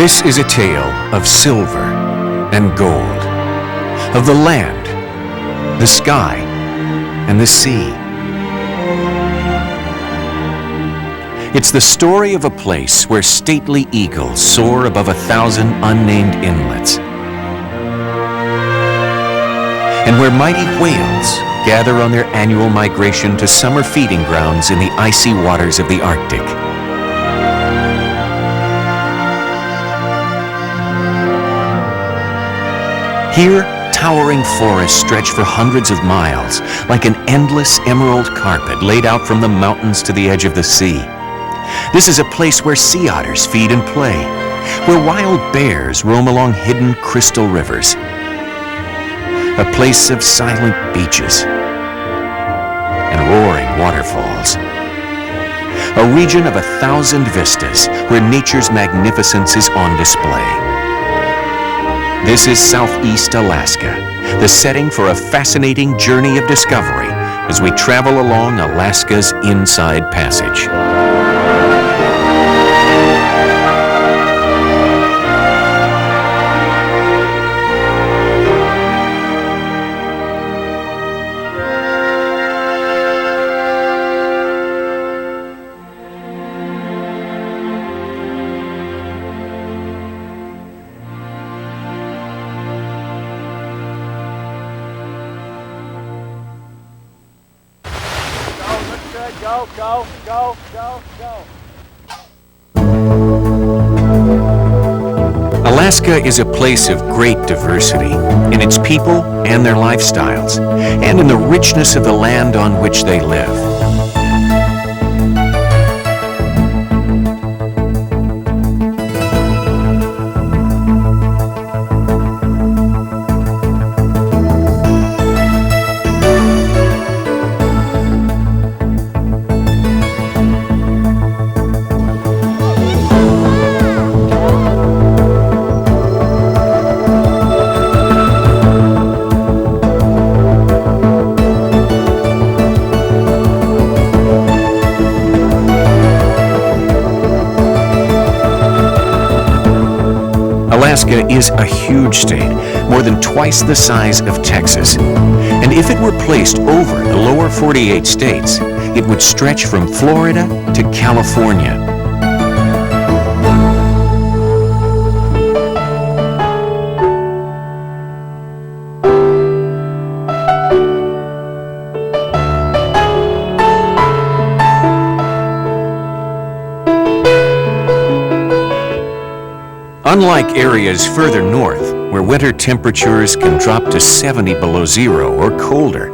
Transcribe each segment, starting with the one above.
This is a tale of silver and gold, of the land, the sky, and the sea. It's the story of a place where stately eagles soar above 1,000 unnamed inlets, and where mighty whales gather on their annual migration to summer feeding grounds in the icy waters of the Arctic. Here, towering forests stretch for hundreds of miles, like an endless emerald carpet laid out from the mountains to the edge of the sea. This is a place where sea otters feed and play, where wild bears roam along hidden crystal rivers. A place of silent beaches and roaring waterfalls. A region of 1,000 vistas where nature's magnificence is on display. This is Southeast Alaska, the setting for a fascinating journey of discovery as we travel along Alaska's Inside Passage. Alaska is a place of great diversity in its people and their lifestyles, and in the richness of the land on which they live. Alaska is a huge state, more than twice the size of Texas. And if it were placed over the lower 48 states, it would stretch from Florida to California. Unlike areas further north, where winter temperatures can drop to 70 below zero or colder,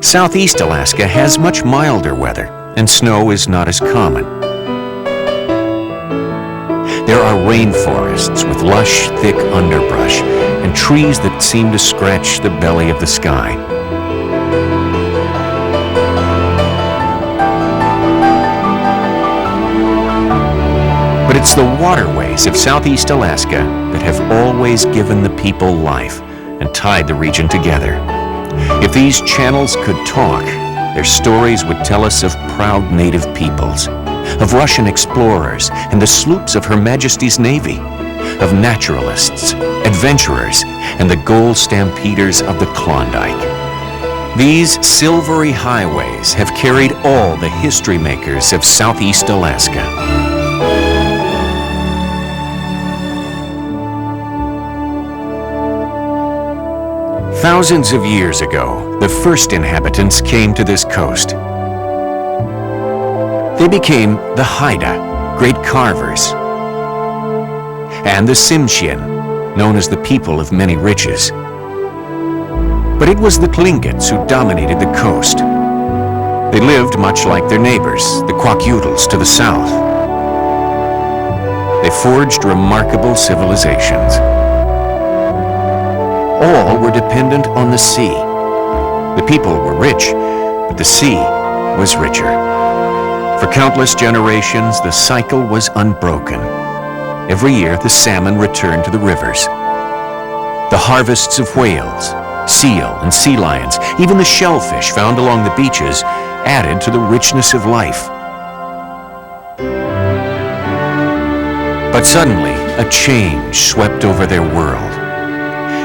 Southeast Alaska has much milder weather, and snow is not as common. There are rainforests with lush, thick underbrush, and trees that seem to scratch the belly of the sky. But it's the waterways of Southeast Alaska that have always given the people life and tied the region together. If these channels could talk, their stories would tell us of proud native peoples, of Russian explorers and the sloops of Her Majesty's Navy, of naturalists, adventurers, and the gold stampeders of the Klondike. These silvery highways have carried all the history makers of Southeast Alaska. Thousands of years ago, the first inhabitants came to this coast. They became the Haida, great carvers, and the Tsimshian, known as the people of many riches. But it was the Tlingits who dominated the coast. They lived much like their neighbors, the Kwakiutls to the south. They forged remarkable civilizations. All were dependent on the sea. The people were rich, but the sea was richer. For countless generations, the cycle was unbroken. Every year, the salmon returned to the rivers. The harvests of whales, seal, and sea lions, even the shellfish found along the beaches, added to the richness of life. But suddenly, a change swept over their world.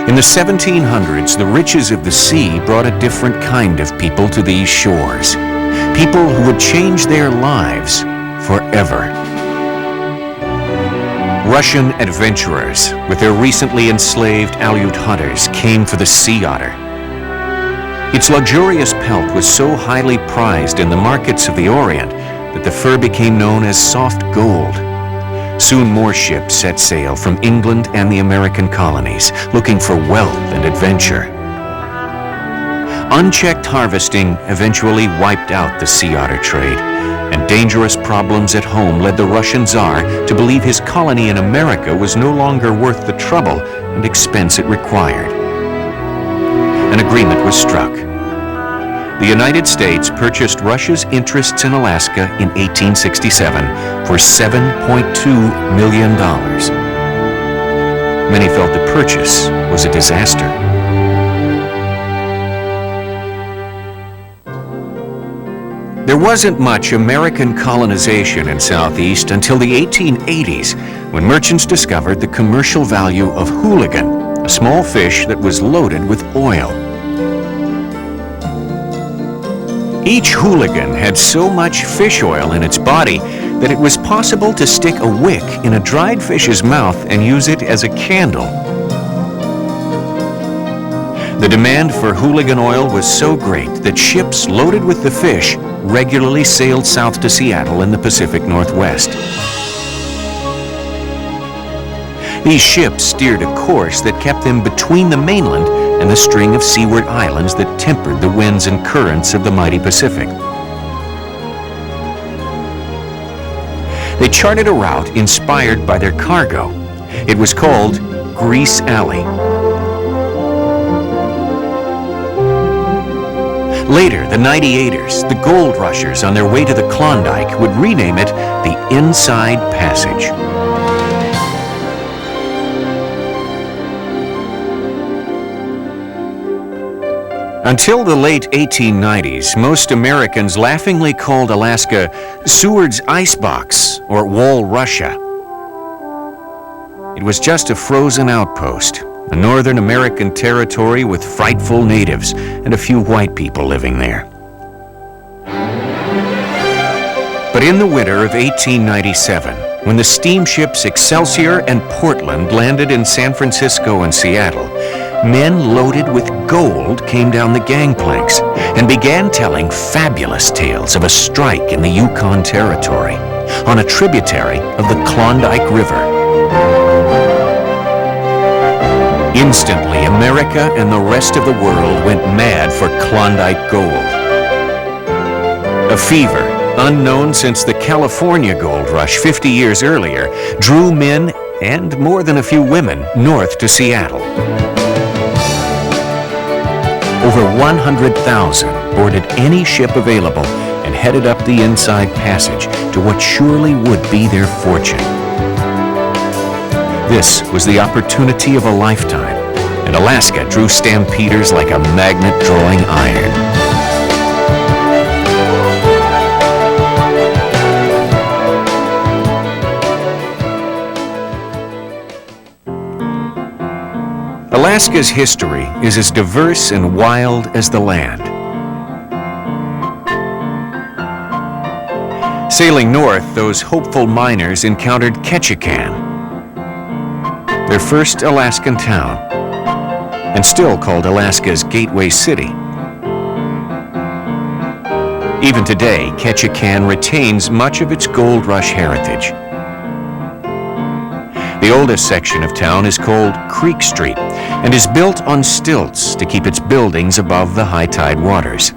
In the 1700s, the riches of the sea brought a different kind of people to these shores. People who would change their lives forever. Russian adventurers, with their recently enslaved Aleut hunters, came for the sea otter. Its luxurious pelt was so highly prized in the markets of the Orient that the fur became known as soft gold. Soon more ships set sail from England and the American colonies, looking for wealth and adventure. Unchecked harvesting eventually wiped out the sea otter trade, and dangerous problems at home led the Russian Tsar to believe his colony in America was no longer worth the trouble and expense it required. An agreement was struck. The United States purchased Russia's interests in Alaska in 1867 for $7.2 million. Many felt the purchase was a disaster. There wasn't much American colonization in Southeast until the 1880s, when merchants discovered the commercial value of hooligan, a small fish that was loaded with oil. Each hooligan had so much fish oil in its body that it was possible to stick a wick in a dried fish's mouth and use it as a candle. The demand for hooligan oil was so great that ships loaded with the fish regularly sailed south to Seattle in the Pacific Northwest. These ships steered a course that kept them between the mainland and the string of seaward islands that tempered the winds and currents of the mighty Pacific. They charted a route inspired by their cargo. It was called Grease Alley. Later, the 98ers, the gold rushers on their way to the Klondike, would rename it the Inside Passage. Until the late 1890s, most Americans laughingly called Alaska Seward's Icebox or Wall Russia. It was just a frozen outpost, a northern American territory with frightful natives and a few white people living there. But in the winter of 1897, when the steamships Excelsior and Portland landed in San Francisco and Seattle, men loaded with gold came down the gangplanks and began telling fabulous tales of a strike in the Yukon Territory on a tributary of the Klondike River. Instantly, America and the rest of the world went mad for Klondike gold. A fever, unknown since the California gold rush 50 years earlier, drew men and more than a few women north to Seattle. Over 100,000 boarded any ship available and headed up the Inside Passage to what surely would be their fortune. This was the opportunity of a lifetime, and Alaska drew stampeders like a magnet drawing iron. Alaska's history is as diverse and wild as the land. Sailing north, those hopeful miners encountered Ketchikan, their first Alaskan town, and still called Alaska's Gateway City. Even today, Ketchikan retains much of its gold rush heritage. The oldest section of town is called Creek Street and is built on stilts to keep its buildings above the high tide waters.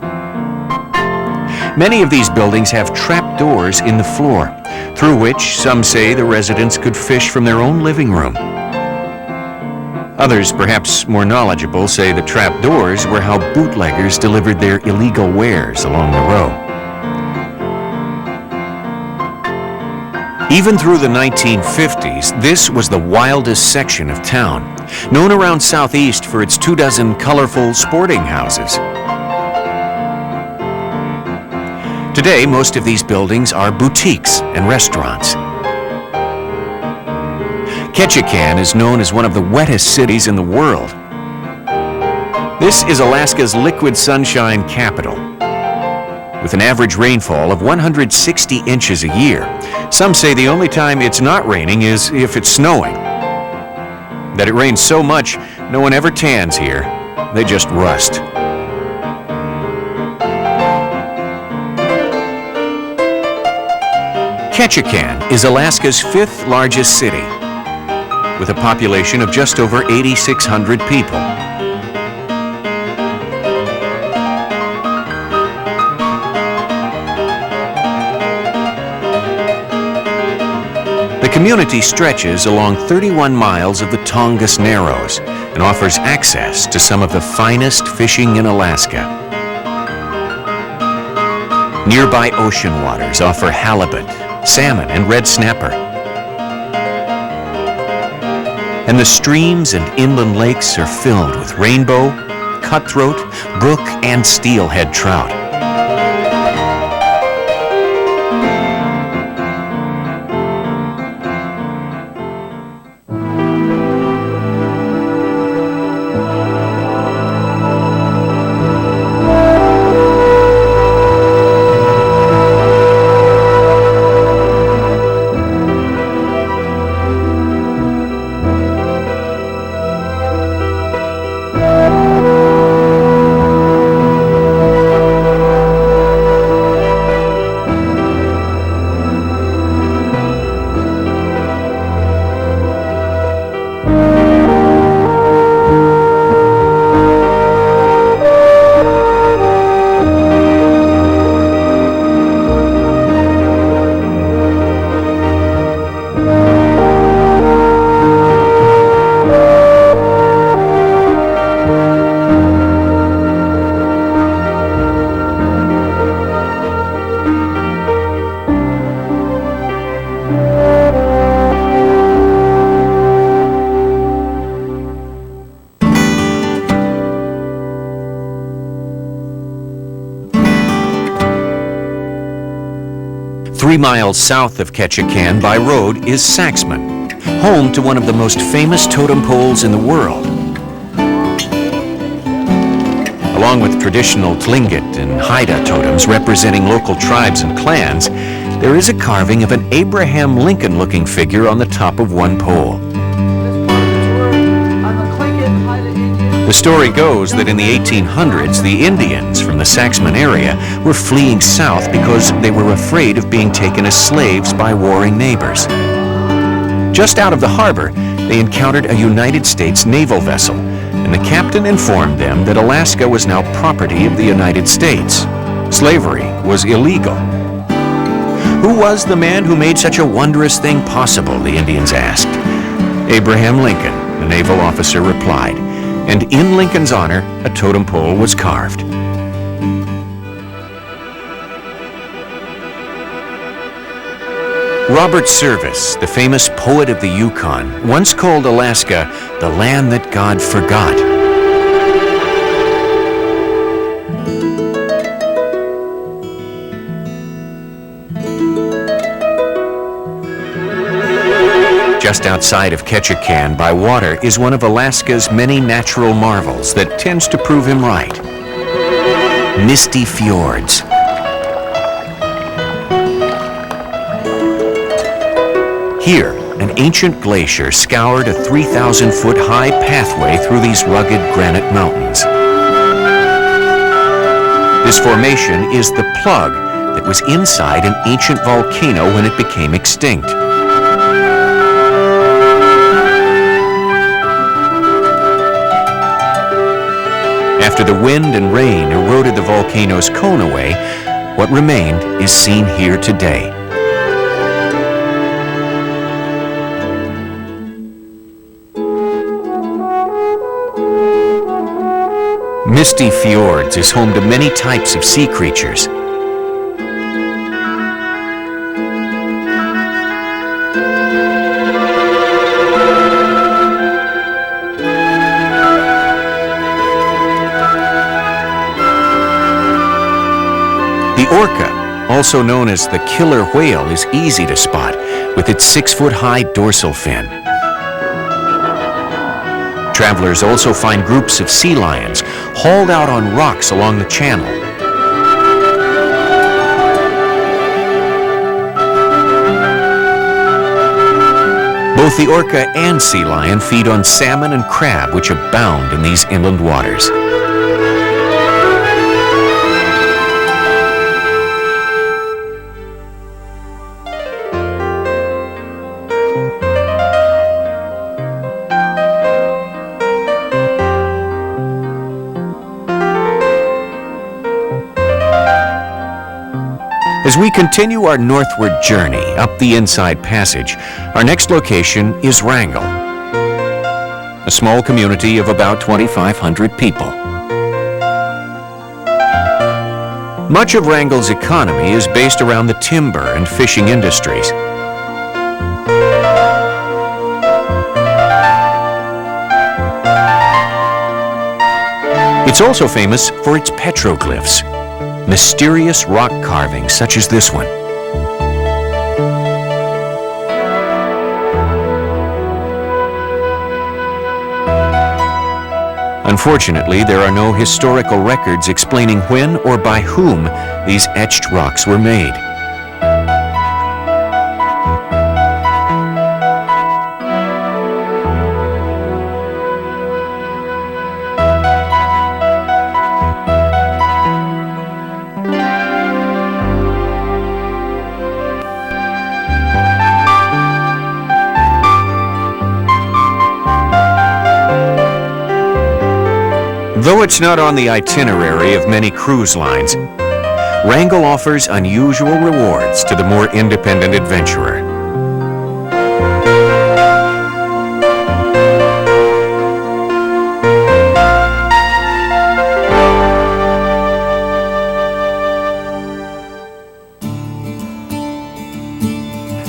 Many of these buildings have trap doors in the floor, through which some say the residents could fish from their own living room. Others, perhaps more knowledgeable, say the trap doors were how bootleggers delivered their illegal wares along the row. Even through the 1950s, this was the wildest section of town, known around Southeast for its 24 colorful sporting houses. Today, most of these buildings are boutiques and restaurants. Ketchikan is known as one of the wettest cities in the world. This is Alaska's liquid sunshine capital, with an average rainfall of 160 inches a year. Some say the only time it's not raining is if it's snowing. That it rains so much, no one ever tans here. They just rust. Ketchikan is Alaska's 5th largest city, with a population of just over 8,600 people. The community stretches along 31 miles of the Tongass Narrows and offers access to some of the finest fishing in Alaska. Nearby ocean waters offer halibut, salmon, and red snapper. And the streams and inland lakes are filled with rainbow, cutthroat, brook, and steelhead trout. "3 miles south of Ketchikan by road is Saxman, home to one of the most famous totem poles in the world. Along with traditional Tlingit and Haida totems representing local tribes and clans, there is a carving of an Abraham Lincoln-looking figure on the top of one pole. The story goes that in the 1800s, the Indians from the Saxman area were fleeing south because they were afraid of being taken as slaves by warring neighbors. Just out of the harbor, they encountered a United States naval vessel, and the captain informed them that Alaska was now property of the United States. Slavery was illegal. Who was the man who made such a wondrous thing possible, the Indians asked. Abraham Lincoln, the naval officer replied, and in Lincoln's honor, a totem pole was carved. Robert Service, the famous poet of the Yukon, once called Alaska the land that God forgot. Just outside of Ketchikan by water is one of Alaska's many natural marvels that tends to prove him right. Misty Fjords. Here, an ancient glacier scoured a 3,000-foot-high pathway through these rugged granite mountains. This formation is the plug that was inside an ancient volcano when it became extinct. After the wind and rain eroded the volcano's cone away, what remained is seen here today. Misty Fjords is home to many types of sea creatures. The orca, also known as the killer whale, is easy to spot with its 6-foot-high dorsal fin. Travelers also find groups of sea lions hauled out on rocks along the channel. Both the orca and sea lion feed on salmon and crab, which abound in these inland waters. As we continue our northward journey up the Inside Passage, our next location is Wrangel, a small community of about 2,500 people. Much of Wrangel's economy is based around the timber and fishing industries. It's also famous for its petroglyphs, mysterious rock carvings such as this one. Unfortunately, there are no historical records explaining when or by whom these etched rocks were made. Though it's not on the itinerary of many cruise lines, Wrangel offers unusual rewards to the more independent adventurer.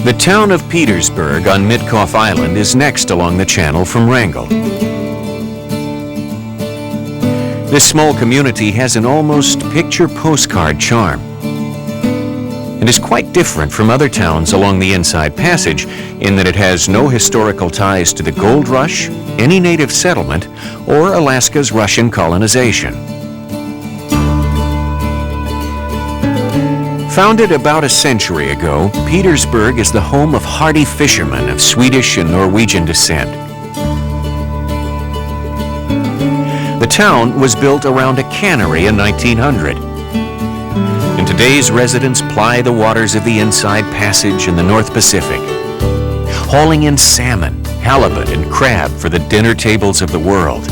The town of Petersburg on Mitkoff Island is next along the channel from Wrangel. This small community has an almost picture postcard charm and is quite different from other towns along the Inside Passage in that it has no historical ties to the gold rush, any native settlement, or Alaska's Russian colonization. Founded about a century ago, Petersburg is the home of hardy fishermen of Swedish and Norwegian descent. The town was built around a cannery in 1900. And today's residents ply the waters of the Inside Passage in the North Pacific, hauling in salmon, halibut, and crab for the dinner tables of the world.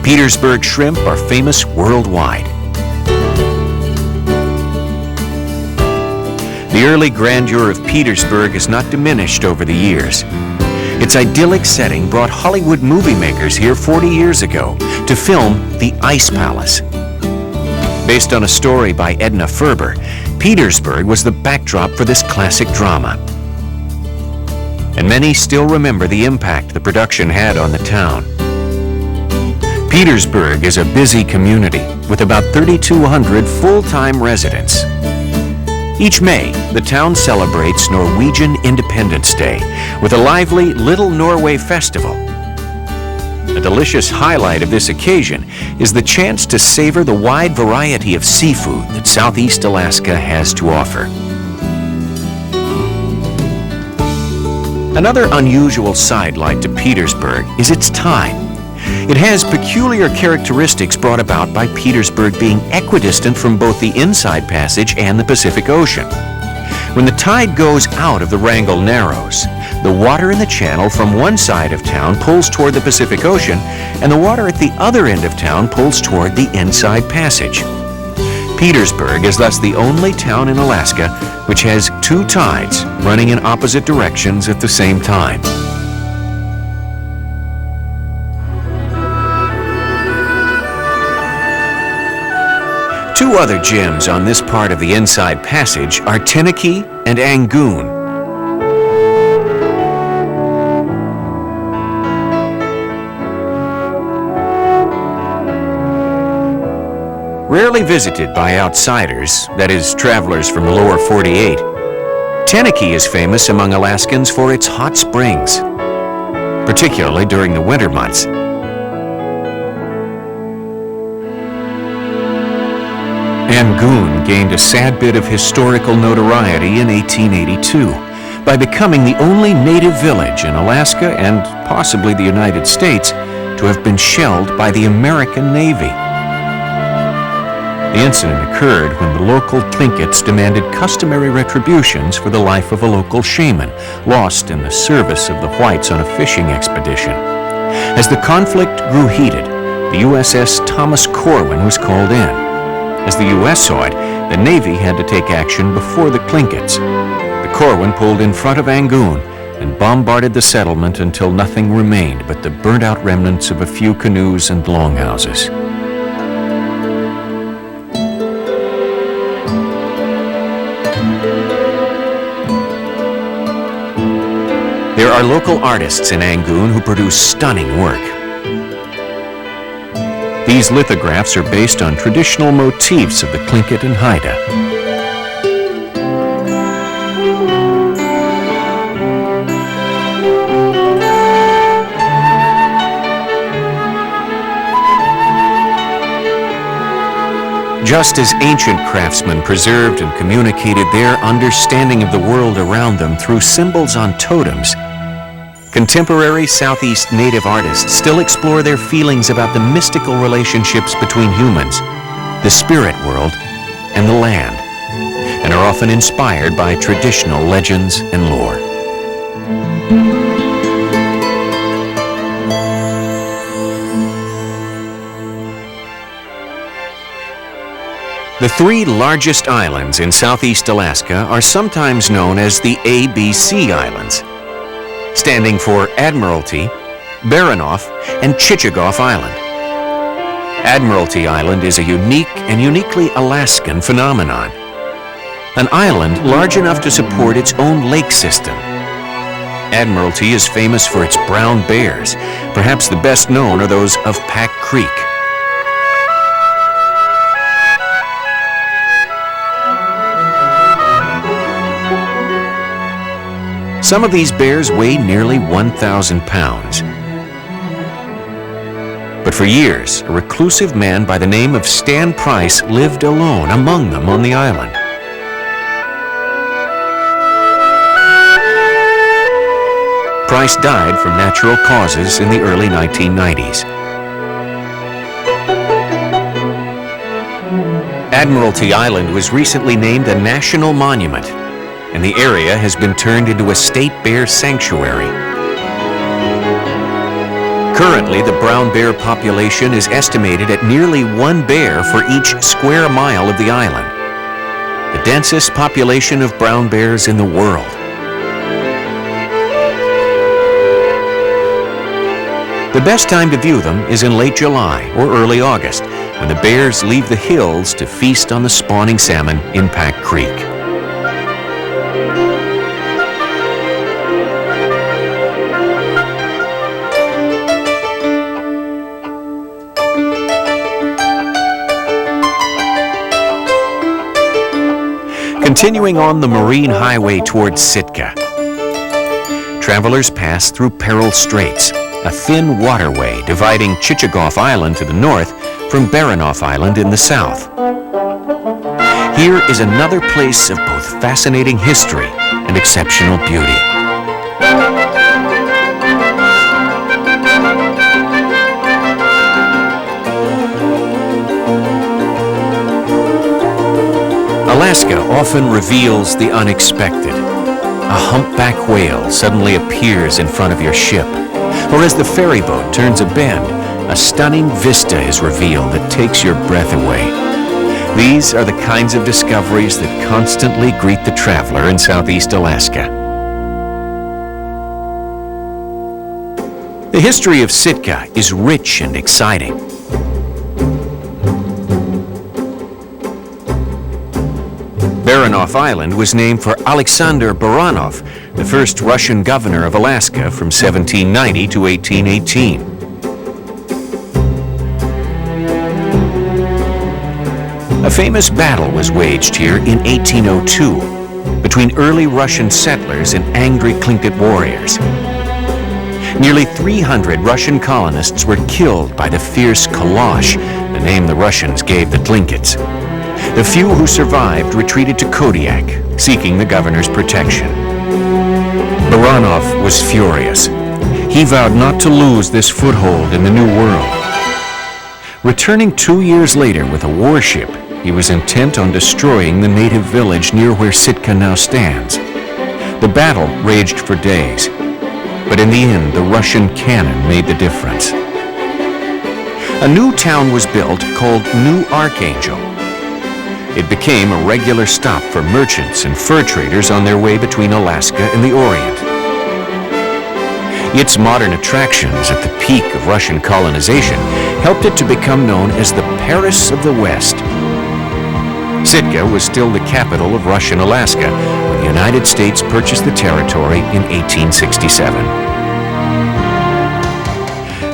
Petersburg shrimp are famous worldwide. The early grandeur of Petersburg has not diminished over the years. Its idyllic setting brought Hollywood movie makers here 40 years ago to film The Ice Palace. Based on a story by Edna Ferber, Petersburg was the backdrop for this classic drama. And many still remember the impact the production had on the town. Petersburg is a busy community with about 3,200 full-time residents. Each May, the town celebrates Norwegian Independence Day with a lively Little Norway Festival. A delicious highlight of this occasion is the chance to savor the wide variety of seafood that Southeast Alaska has to offer. Another unusual sidelight to Petersburg is its tide. It has peculiar characteristics brought about by Petersburg being equidistant from both the Inside Passage and the Pacific Ocean. When the tide goes out of the Wrangel Narrows, the water in the channel from one side of town pulls toward the Pacific Ocean, and the water at the other end of town pulls toward the Inside Passage. Petersburg is thus the only town in Alaska which has two tides running in opposite directions at the same time. Two other gems on this part of the Inside Passage are Tenakee and Angoon. Rarely visited by outsiders, that is, travelers from the lower 48, Tenakee is famous among Alaskans for its hot springs, particularly during the winter months. Angoon gained a sad bit of historical notoriety in 1882 by becoming the only native village in Alaska and possibly the United States to have been shelled by the American Navy. The incident occurred when the local Tlinkits demanded customary retributions for the life of a local shaman lost in the service of the whites on a fishing expedition. As the conflict grew heated, the USS Thomas Corwin was called in. As the U.S. saw it, the Navy had to take action before the Tlinkits. The Corwin pulled in front of Angoon and bombarded the settlement until nothing remained but the burnt-out remnants of a few canoes and longhouses. There are local artists in Angoon who produce stunning work. These lithographs are based on traditional motifs of the Tlingit and Haida. Just as ancient craftsmen preserved and communicated their understanding of the world around them through symbols on totems, contemporary Southeast Native artists still explore their feelings about the mystical relationships between humans, the spirit world, and the land, and are often inspired by traditional legends and lore. The three largest islands in Southeast Alaska are sometimes known as the ABC Islands, standing for Admiralty, Baranof, and Chichagof Island. Admiralty Island is a unique and uniquely Alaskan phenomenon, an island large enough to support its own lake system. Admiralty is famous for its brown bears. Perhaps the best known are those of Pack Creek. Some of these bears weigh nearly 1,000 pounds. But for years, a reclusive man by the name of Stan Price lived alone among them on the island. Price died from natural causes in the early 1990s. Admiralty Island was recently named a national monument, and the area has been turned into a state bear sanctuary. Currently, the brown bear population is estimated at nearly 1 bear for each square mile of the island, the densest population of brown bears in the world. The best time to view them is in late July or early August, when the bears leave the hills to feast on the spawning salmon in Pack Creek. Continuing on the marine highway towards Sitka, travelers pass through Peril Straits, a thin waterway dividing Chichagof Island to the north from Baranof Island in the south. Here is another place of both fascinating history and exceptional beauty. Alaska often reveals the unexpected. A humpback whale suddenly appears in front of your ship, or as the ferry boat turns a bend, a stunning vista is revealed that takes your breath away. These are the kinds of discoveries that constantly greet the traveler in Southeast Alaska. The history of Sitka is rich and exciting. Baranof Island was named for Alexander Baranov, the first Russian governor of Alaska from 1790 to 1818. A famous battle was waged here in 1802 between early Russian settlers and angry Tlingit warriors. Nearly 300 Russian colonists were killed by the fierce Kalash, the name the Russians gave the Tlingits. The few who survived retreated to Kodiak, seeking the governor's protection. Baranov was furious. He vowed not to lose this foothold in the New World. Returning 2 years later with a warship, he was intent on destroying the native village near where Sitka now stands. The battle raged for days, but in the end, the Russian cannon made the difference. A new town was built called New Archangel. It became a regular stop for merchants and fur traders on their way between Alaska and the Orient. Its modern attractions at the peak of Russian colonization helped it to become known as the Paris of the West. Sitka was still the capital of Russian Alaska when the United States purchased the territory in 1867.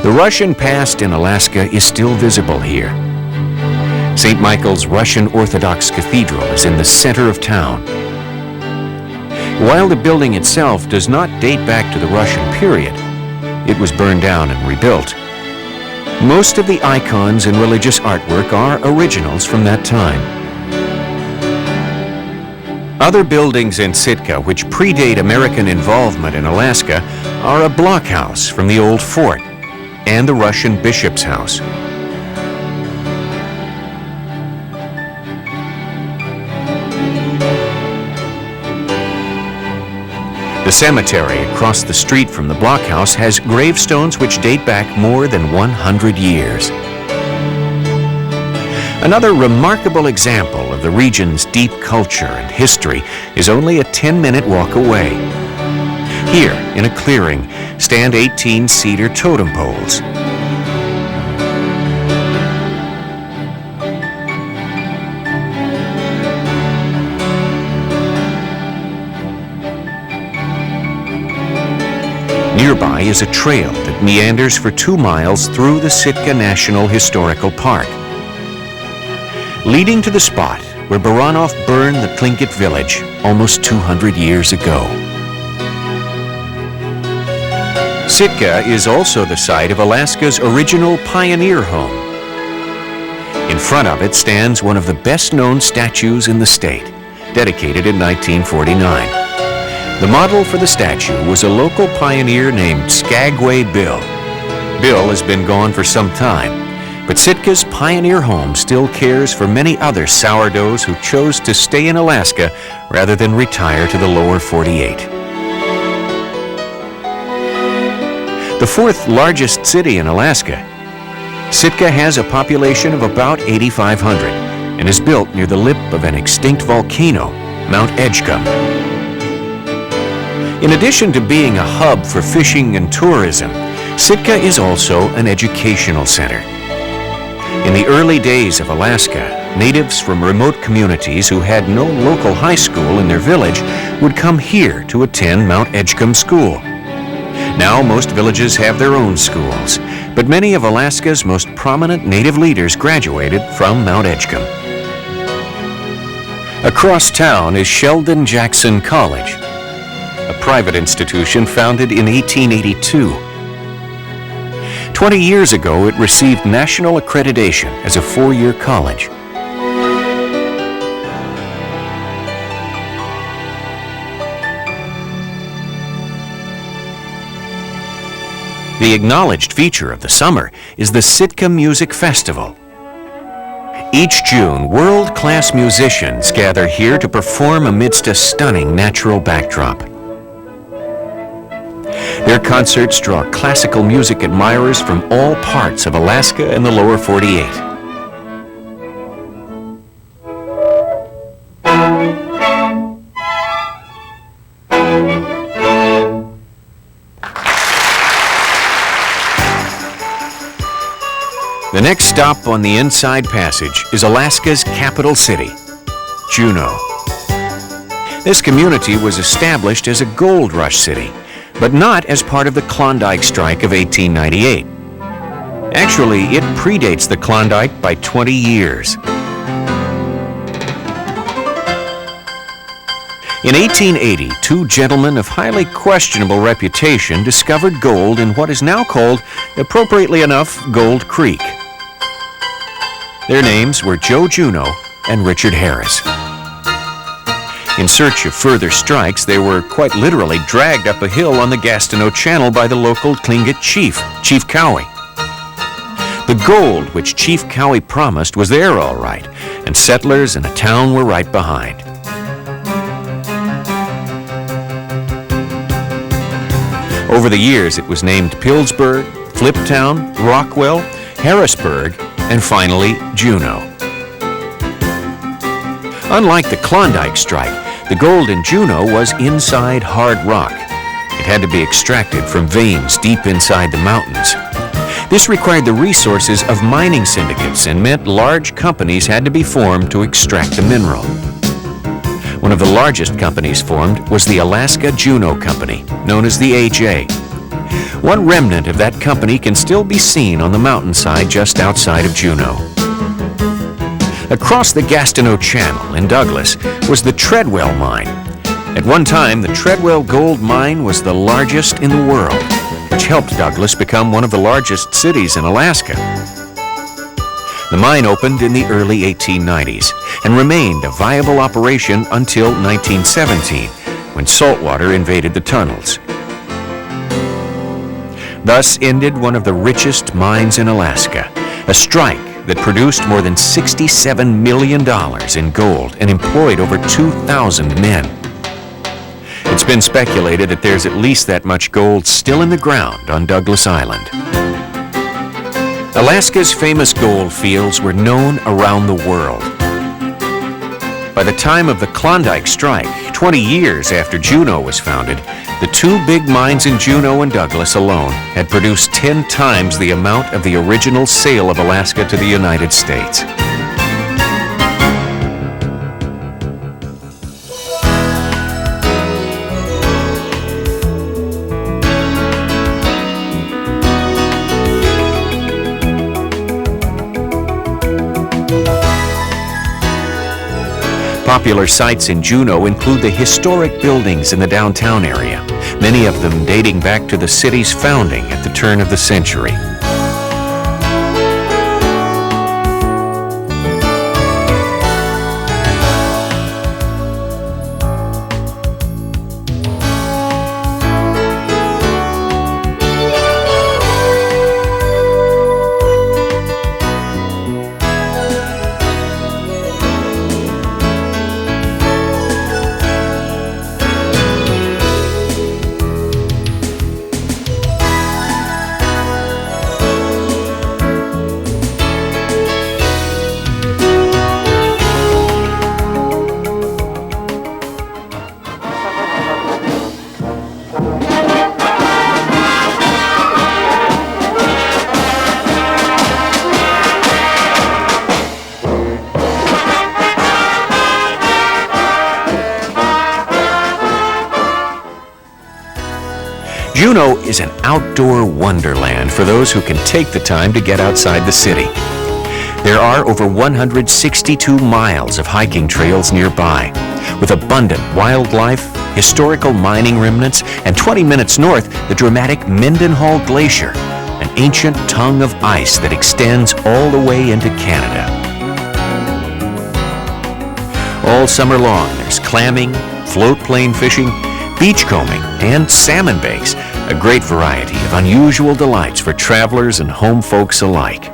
The Russian past in Alaska is still visible here. St. Michael's Russian Orthodox Cathedral is in the center of town. While the building itself does not date back to the Russian period, it was burned down and rebuilt. Most of the icons and religious artwork are originals from that time. Other buildings in Sitka which predate American involvement in Alaska are a blockhouse from the old fort and the Russian bishop's house. The cemetery across the street from the blockhouse has gravestones which date back more than 100 years. Another remarkable example of the region's deep culture and history is only a 10-minute walk away. Here, in a clearing, stand 18 cedar totem poles. Nearby is a trail that meanders for 2 miles through the Sitka National Historical Park, leading to the spot where Baranov burned the Tlingit village almost 200 years ago. Sitka is also the site of Alaska's original pioneer home. In front of it stands one of the best-known statues in the state, dedicated in 1949. The model for the statue was a local pioneer named Skagway Bill. Bill has been gone for some time, but Sitka's pioneer home still cares for many other sourdoughs who chose to stay in Alaska rather than retire to the lower 48. The 4th largest city in Alaska, Sitka has a population of about 8,500 and is built near the lip of an extinct volcano, Mount Edgecumbe. In addition to being a hub for fishing and tourism, Sitka is also an educational center. In the early days of Alaska, natives from remote communities who had no local high school in their village would come here to attend Mount Edgecumbe School. Now most villages have their own schools, but many of Alaska's most prominent native leaders graduated from Mount Edgecumbe. Across town is Sheldon Jackson College, a private institution founded in 1882. 20 years ago, it received national accreditation as a 4-year college. The acknowledged feature of the summer is the Sitka Music Festival. Each June, world-class musicians gather here to perform amidst a stunning natural backdrop. Their concerts draw classical music admirers from all parts of Alaska and the lower 48. The next stop on the Inside Passage is Alaska's capital city, Juneau. This community was established as a gold rush city, but not as part of the Klondike Strike of 1898. Actually, it predates the Klondike by 20 years. In 1880, two gentlemen of highly questionable reputation discovered gold in what is now called, appropriately enough, Gold Creek. Their names were Joe Juneau and Richard Harris. In search of further strikes, they were quite literally dragged up a hill on the Gastineau Channel by the local Tlingit chief, Chief Cowie. The gold which Chief Cowie promised was there all right, and settlers and a town were right behind. Over the years, it was named Pillsburg, Fliptown, Rockwell, Harrisburg, and finally, Juneau. Unlike the Klondike strike, the gold in Juneau was inside hard rock. It had to be extracted from veins deep inside the mountains. This required the resources of mining syndicates and meant large companies had to be formed to extract the mineral. One of the largest companies formed was the Alaska Juneau Company, known as the AJ. One remnant of that company can still be seen on the mountainside just outside of Juneau. Across the Gastineau Channel in Douglas was the Treadwell Mine. At one time, the Treadwell Gold Mine was the largest in the world, which helped Douglas become one of the largest cities in Alaska. The mine opened in the early 1890s and remained a viable operation until 1917, when saltwater invaded the tunnels. Thus ended one of the richest mines in Alaska, a strike that produced more than $67 million in gold and employed over 2,000 men. It's been speculated that there's at least that much gold still in the ground on Douglas Island. Alaska's famous gold fields were known around the world. By the time of the Klondike strike, 20 years after Juneau was founded, the two big mines in Juneau and Douglas alone had produced 10 times the amount of the original sale of Alaska to the United States. Popular sites in Juneau include the historic buildings in the downtown area, many of them dating back to the city's founding at the turn of the century. Juneau is an outdoor wonderland for those who can take the time to get outside the city. There are over 162 miles of hiking trails nearby, with abundant wildlife, historical mining remnants, and 20 minutes north, the dramatic Mendenhall Glacier, an ancient tongue of ice that extends all the way into Canada. All summer long, there's clamming, float plane fishing, beachcombing, and salmon bakes, a great variety of unusual delights for travelers and home folks alike.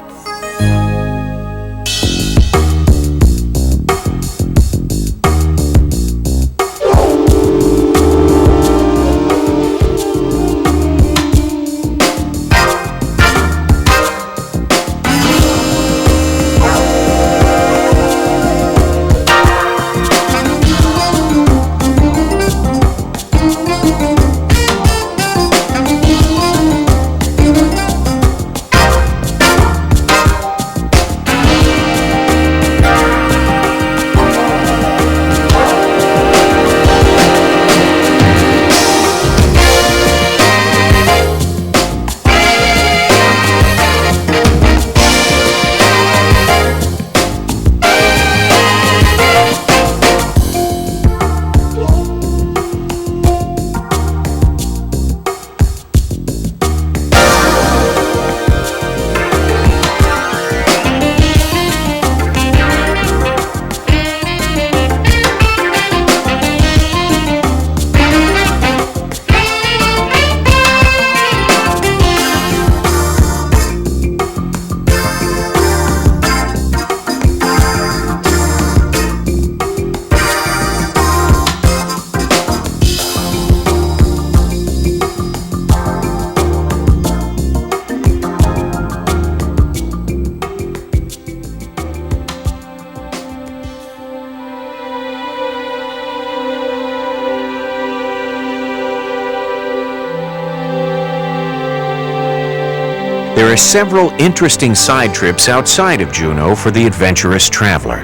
There are several interesting side trips outside of Juneau for the adventurous traveler.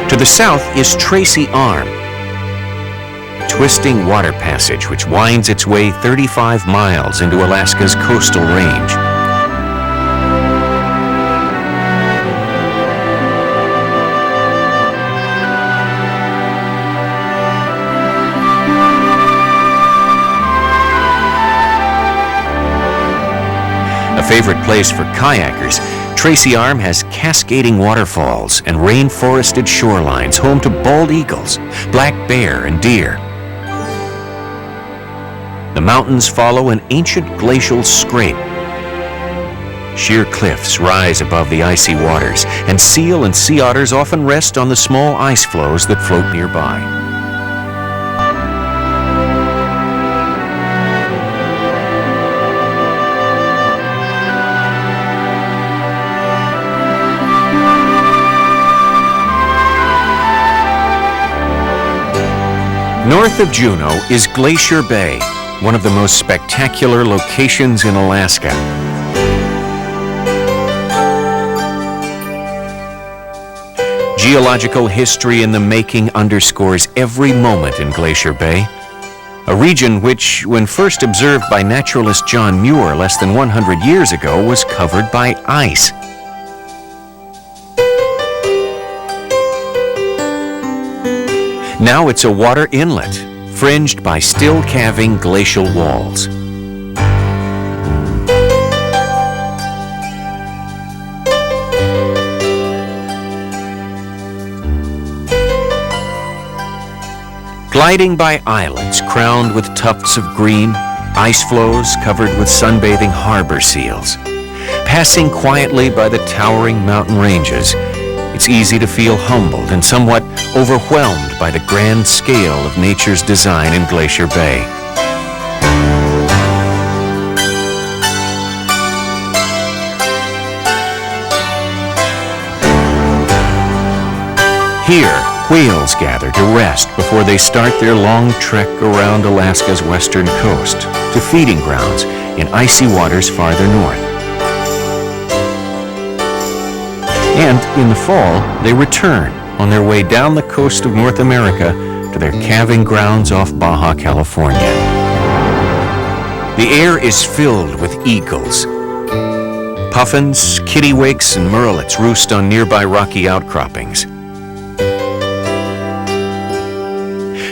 To the south is Tracy Arm, a twisting water passage which winds its way 35 miles into Alaska's coastal range. A favorite place for kayakers, Tracy Arm has cascading waterfalls and rainforested shorelines home to bald eagles, black bear, and deer. The mountains follow an ancient glacial scrape. Sheer cliffs rise above the icy waters, and seal and sea otters often rest on the small ice floes that float nearby. North of Juneau is Glacier Bay, one of the most spectacular locations in Alaska. Geological history in the making underscores every moment in Glacier Bay, a region which, when first observed by naturalist John Muir less than 100 years ago, was covered by ice. Now it's a water inlet, fringed by still-calving glacial walls. Gliding by islets crowned with tufts of green, ice floes covered with sunbathing harbor seals. Passing quietly by the towering mountain ranges, it's easy to feel humbled and somewhat overwhelmed by the grand scale of nature's design in Glacier Bay. Here, whales gather to rest before they start their long trek around Alaska's western coast to feeding grounds in icy waters farther north. And in the fall, they return on their way down the coast of North America to their calving grounds off Baja California. The air is filled with eagles. Puffins, kittiwakes, and murrelets roost on nearby rocky outcroppings.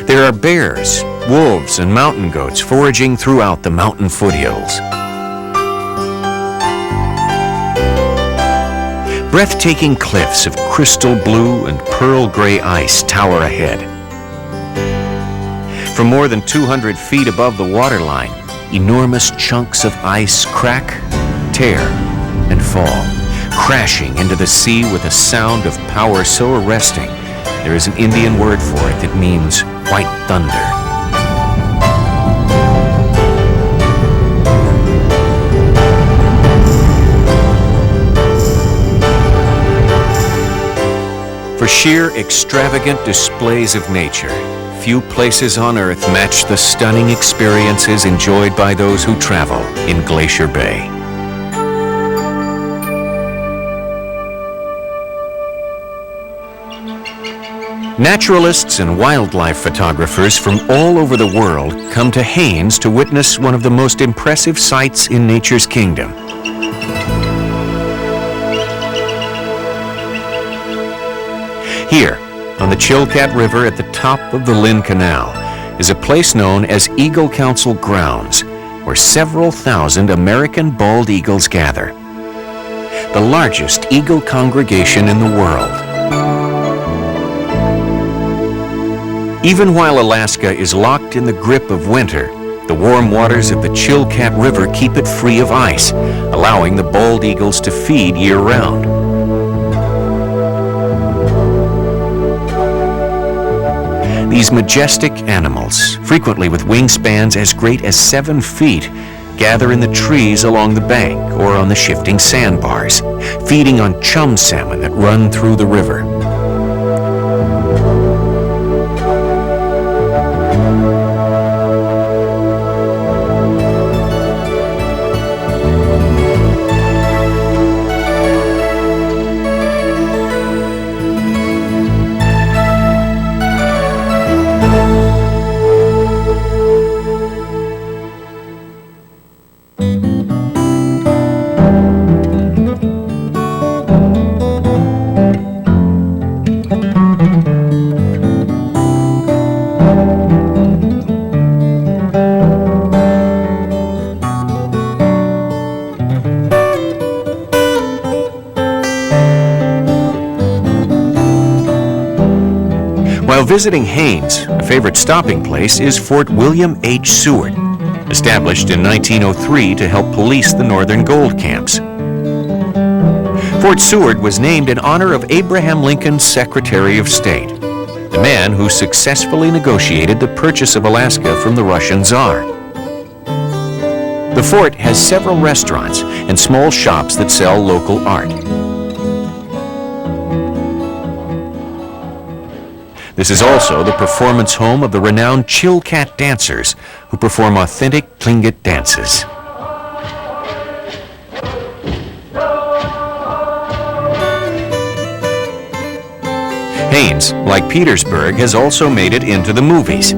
There are bears, wolves, and mountain goats foraging throughout the mountain foothills. Breathtaking cliffs of crystal blue and pearl gray ice tower ahead. From more than 200 feet above the waterline, enormous chunks of ice crack, tear, and fall, crashing into the sea with a sound of power so arresting, there is an Indian word for it that means white thunder. For sheer extravagant displays of nature, few places on Earth match the stunning experiences enjoyed by those who travel in Glacier Bay. Naturalists and wildlife photographers from all over the world come to Haines to witness one of the most impressive sights in nature's kingdom. Here, on the Chilkat River at the top of the Lynn Canal, is a place known as Eagle Council Grounds, where several thousand American bald eagles gather. The largest eagle congregation in the world. Even while Alaska is locked in the grip of winter, the warm waters of the Chilkat River keep it free of ice, allowing the bald eagles to feed year-round. These majestic animals, frequently with wingspans as great as 7 feet, gather in the trees along the bank or on the shifting sandbars, feeding on chum salmon that run through the river. visiting Haines, a favorite stopping place is Fort William H. Seward, established in 1903 to help police the northern gold camps. Fort Seward was named in honor of Abraham Lincoln's Secretary of State, the man who successfully negotiated the purchase of Alaska from the Russian Tsar. The fort has several restaurants and small shops that sell local art. This is also the performance home of the renowned Chilkat dancers, who perform authentic Tlingit dances. Haines, like Petersburg, has also made it into the movies.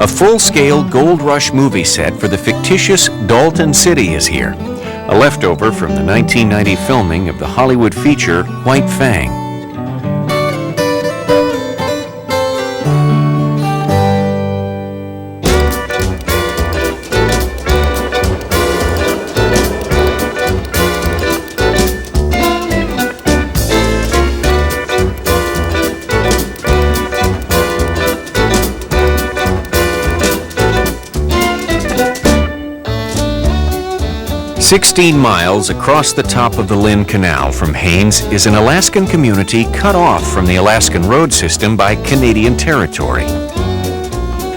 A full-scale Gold Rush movie set for the fictitious Dalton City is here, a leftover from the 1990 filming of the Hollywood feature White Fang. "16 miles across the top of the Lynn Canal from Haines is an Alaskan community cut off from the Alaskan road system by Canadian territory.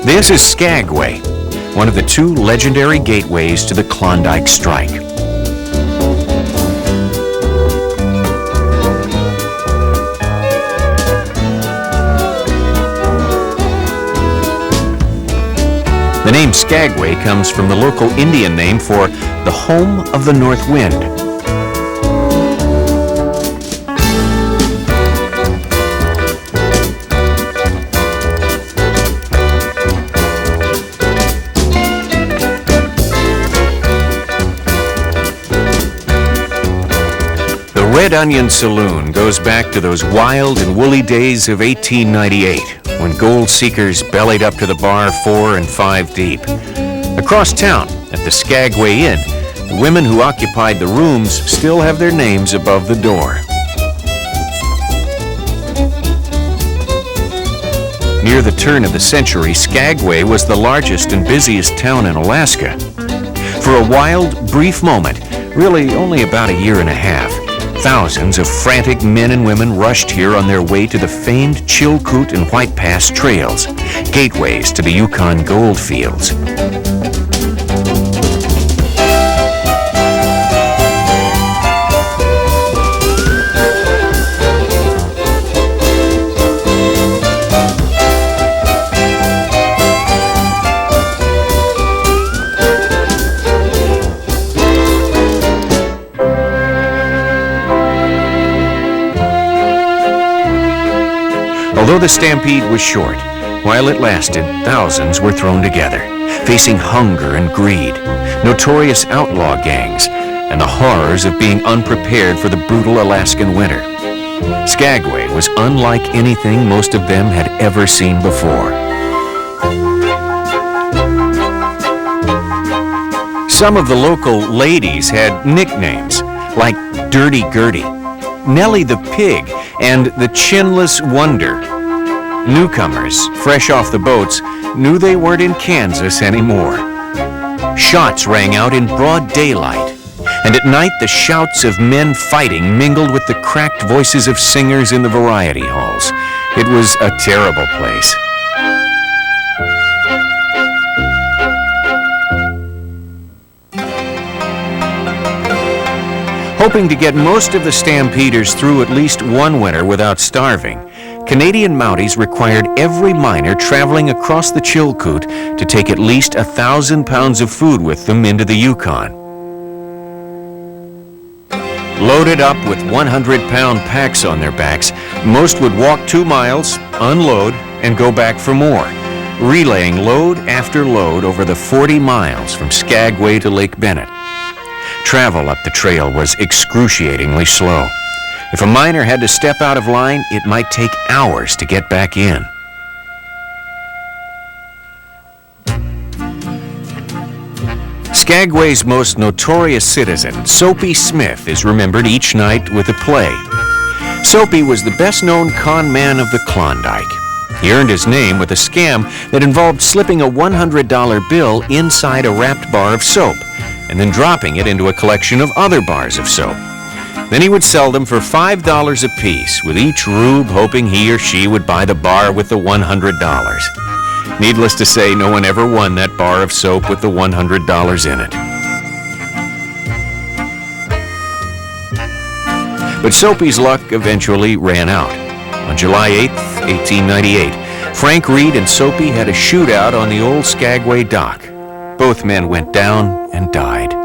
This is Skagway, one of the two legendary gateways to the Klondike Strike. The name Skagway comes from the local Indian name for the home of the north wind. The Red Onion Saloon goes back to those wild and woolly days of 1898, when gold seekers bellied up to the bar 4 and 5 deep. Across town, at the Skagway Inn, the women who occupied the rooms still have their names above the door. Near the turn of the century, Skagway was the largest and busiest town in Alaska. For a wild, brief moment, really only about a year and a half, thousands of frantic men and women rushed here on their way to the famed Chilkoot and White Pass trails, gateways to the Yukon gold fields. Although the stampede was short, while it lasted, thousands were thrown together, facing hunger and greed, notorious outlaw gangs, and the horrors of being unprepared for the brutal Alaskan winter. Skagway was unlike anything most of them had ever seen before. Some of the local ladies had nicknames, like Dirty Gertie, Nellie the Pig, and the Chinless Wonder. Newcomers, fresh off the boats, knew they weren't in Kansas anymore. Shots rang out in broad daylight, and at night the shouts of men fighting mingled with the cracked voices of singers in the variety halls. It was a terrible place. Hoping to get most of the stampeders through at least one winter without starving, Canadian Mounties required every miner traveling across the Chilkoot to take at least 1,000 pounds of food with them into the Yukon. Loaded up with 100-pound packs on their backs, most would walk 2 miles, unload, and go back for more, relaying load after load over the 40 miles from Skagway to Lake Bennett. Travel up the trail was excruciatingly slow. If a miner had to step out of line, it might take hours to get back in. Skagway's most notorious citizen, Soapy Smith, is remembered each night with a play. Soapy was the best-known con man of the Klondike. He earned his name with a scam that involved slipping a $100 bill inside a wrapped bar of soap and then dropping it into a collection of other bars of soap. Then he would sell them for $5 apiece, with each rube hoping he or she would buy the bar with the $100. Needless to say, no one ever won that bar of soap with the $100 in it. But Soapy's luck eventually ran out. On July 8th, 1898, Frank Reed and Soapy had a shootout on the old Skagway dock. Both men went down and died.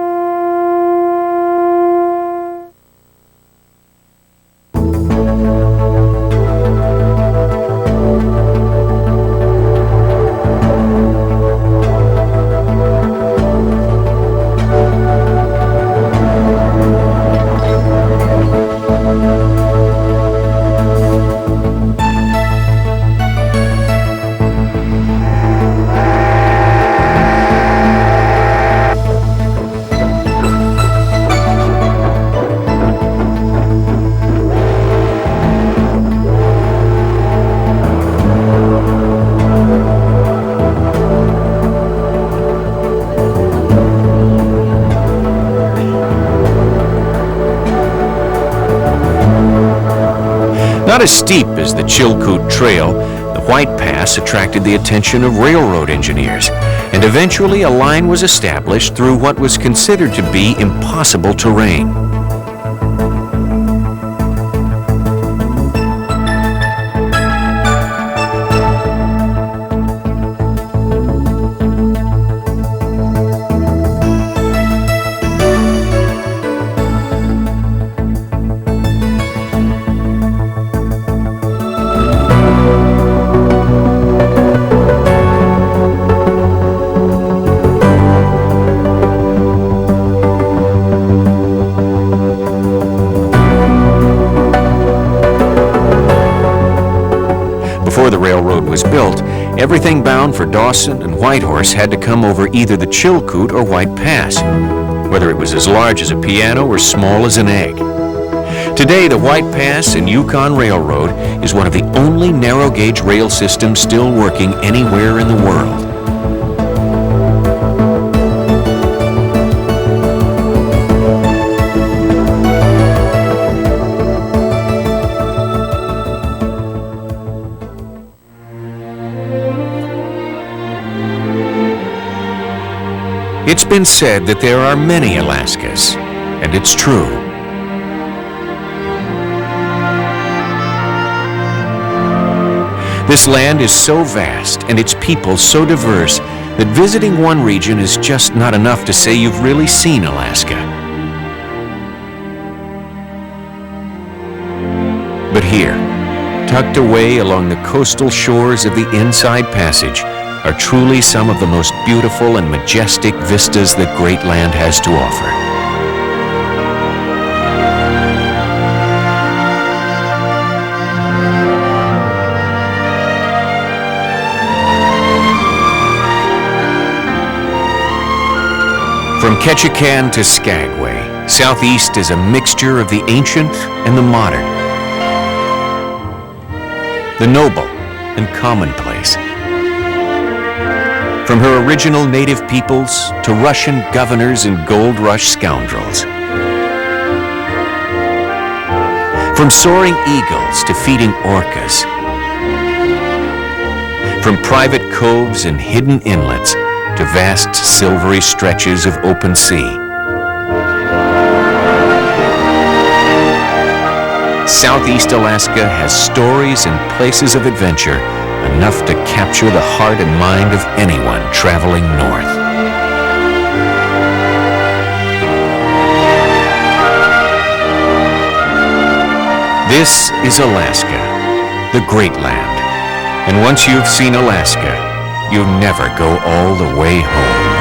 Not as steep as the Chilkoot Trail, the White Pass attracted the attention of railroad engineers, and eventually a line was established through what was considered to be impossible terrain. Before the railroad was built, everything bound for Dawson and Whitehorse had to come over either the Chilkoot or White Pass, whether it was as large as a piano or small as an egg. Today, the White Pass and Yukon Railroad is one of the only narrow-gauge rail systems still working anywhere in the world. It's been said that there are many Alaskas, and it's true. This land is so vast and its people so diverse that visiting one region is just not enough to say you've really seen Alaska. But here, tucked away along the coastal shores of the Inside Passage, are truly some of the most beautiful and majestic vistas that great land has to offer. From Ketchikan to Skagway, Southeast is a mixture of the ancient and the modern, the noble and commonplace. From her original native peoples to Russian governors and gold rush scoundrels. From soaring eagles to feeding orcas. From private coves and hidden inlets to vast silvery stretches of open sea. Southeast Alaska has stories and places of adventure enough to capture the heart and mind of anyone traveling north. This is Alaska, the great land. And once you've seen Alaska, you never go all the way home.